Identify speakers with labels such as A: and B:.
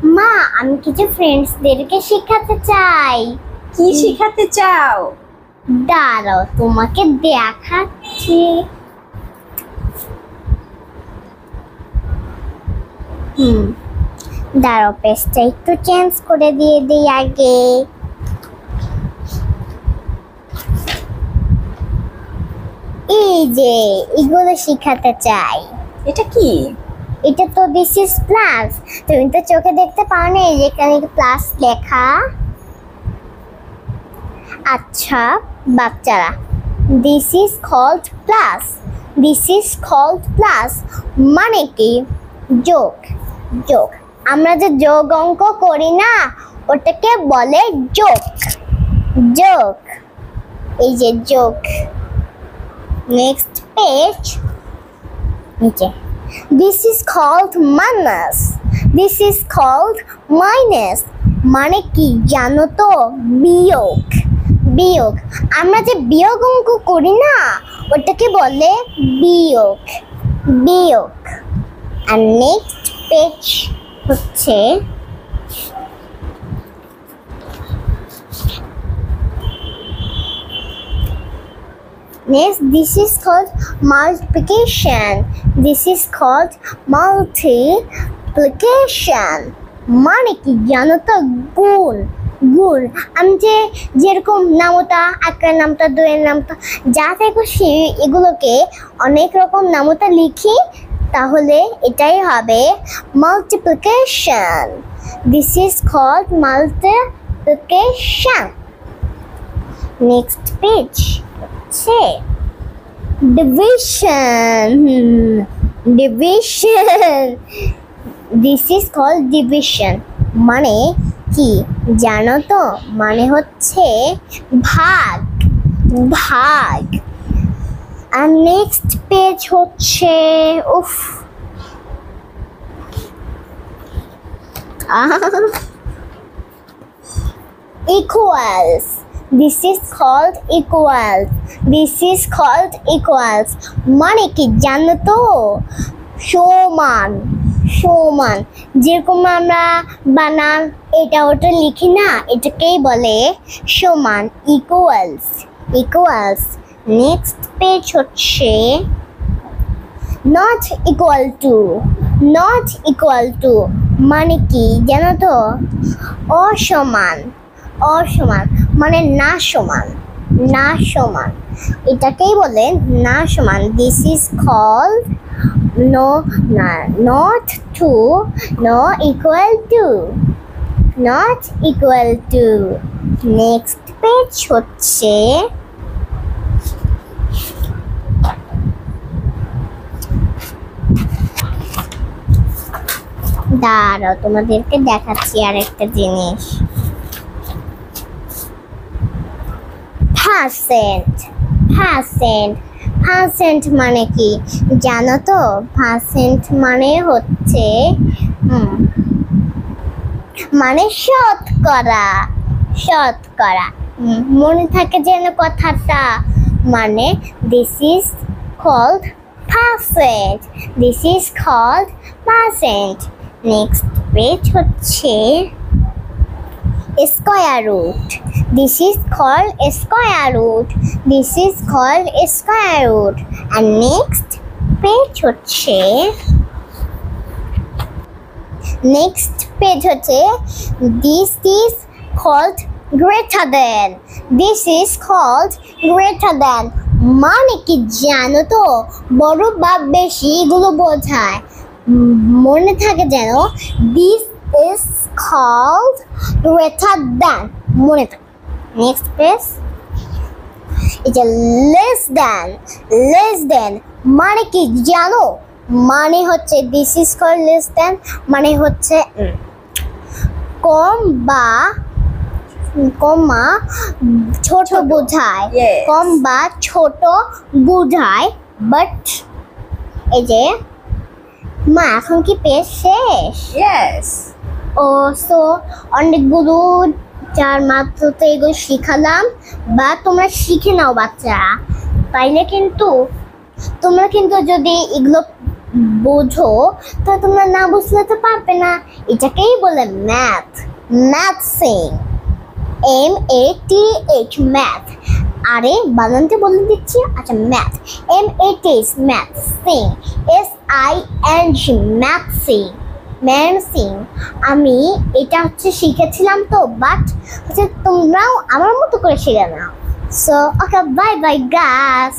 A: মা, আমি কিছু ফ্রেন্ডসদেরকে শেখাতে চাই।
B: কি শেখাতে চাও?
A: দাঁড়াও, তোমাকে দেখাচ্ছি। দাঁড়াও, পেজটা একটু চেঞ্জ করে দিয়ে দিই আগে। এই যে এগুলো শেখাতে চাই।
B: এটা কি?
A: এটা তো দিস ইজ প্লাস। তুমি তো চোখে দেখতে পাও না, এই যে এখানে প্লাস লেখা। আচ্ছা বাচ্চারা, this is called plus. This is called plus মানে কি? যোগ। যোগ। আমরা যে যোগ অঙ্ক করি না, ওটাকে বলে যোগ। যোগ। এই যে যোগ। Next page. নিচে this is called minus. This is called minus মানে কি জানো তো? বিয়োগ। বিয়োগ। আমরা যে বিয়োগ অঙ্ক করি না, ওটাকে বলে বিয়োগ। বিয়োগ। আর নেক্সট পেজ হচ্ছে next, this is called multiplication. This is called multiplication মানে কি জানো তো? গুণ। গুণ। আমি যে যেরকম নামতা, একের নামতা, দুইয়ের নামতা, যা থেকে এগুলোকে অনেক রকম নামতা লিখি, তাহলে এটাই হবে multiplication. This is called multiplication. Next page. Division. Division. This is called division মানে কি জানো তো? মানে হচ্ছে ভাগ। ভাগ। আর নেক্সট পেজ হচ্ছে equals. This is called equals. This is called equals মানে কি জানো তো? সমান। সমান। যেরকম আমরা বানান এটা ওটা লিখি না, এটাকেই বলে সমান। equals. equals. নেক্সট পেজ হচ্ছে not equal to. not equal to মানে কি জানো তো? অসমান। অসমান মানে না সমান। না সমান এটাকেই বলে না সমান। This is called not to, no equal to, not equal to. Next page হচ্ছে দাঁড়াও, তোমাদেরকে দেখাচ্ছি আর একটা জিনিস। percent. percent. percent মানে কি জানো তো? percent মানে হচ্ছে মানে শতকরা। শতকরা। মনে থাকে যেন কথাটা। মানে this is called percent. This is called percent. Next page হচ্ছে square root. This is called square root. This is called square root. And next page হচ্ছে next page হচ্ছে this is called greater than. This is called greater than মানে কি জানো তো? বড় বা বেশি এগুলো বোঝায়। মনে থাকে যেন this is called greater than মনে থাকে। নেক্সট পেজ এটা less than. less than মানে কি জানো? মানে হচ্ছে this is called less than মানে হচ্ছে কম বা ছোট বোঝায়। কম বা ছোট বোঝায়। বাট এই যে মা, এখন কি পেজ শেষ?
B: Yes.
A: ও সো অনেকগুলো যার মাত্র তো এগুলো শিখালাম, বা তোমরা শিখে নাও বাচ্চারা। তাইলে কিন্তু তোমরা কিন্তু যদি এগুলো বোঝো, তো তোমরা না বুঝলে তো পারবে না। এটাকেই বলে ম্যাথ। ম্যাথসিং, MATH, math. আরে বানানটা বলে দিচ্ছি। আচ্ছা, ম্যাথ, MATH, ম্যাথসিং, SING, ম্যাথসিং, ম্যাথসিং। আমি এটা হচ্ছে শিখেছিলাম তো, বাট হচ্ছে তোমরাও আমার মতো করে শিখে নাও। So okay, bye bye guys.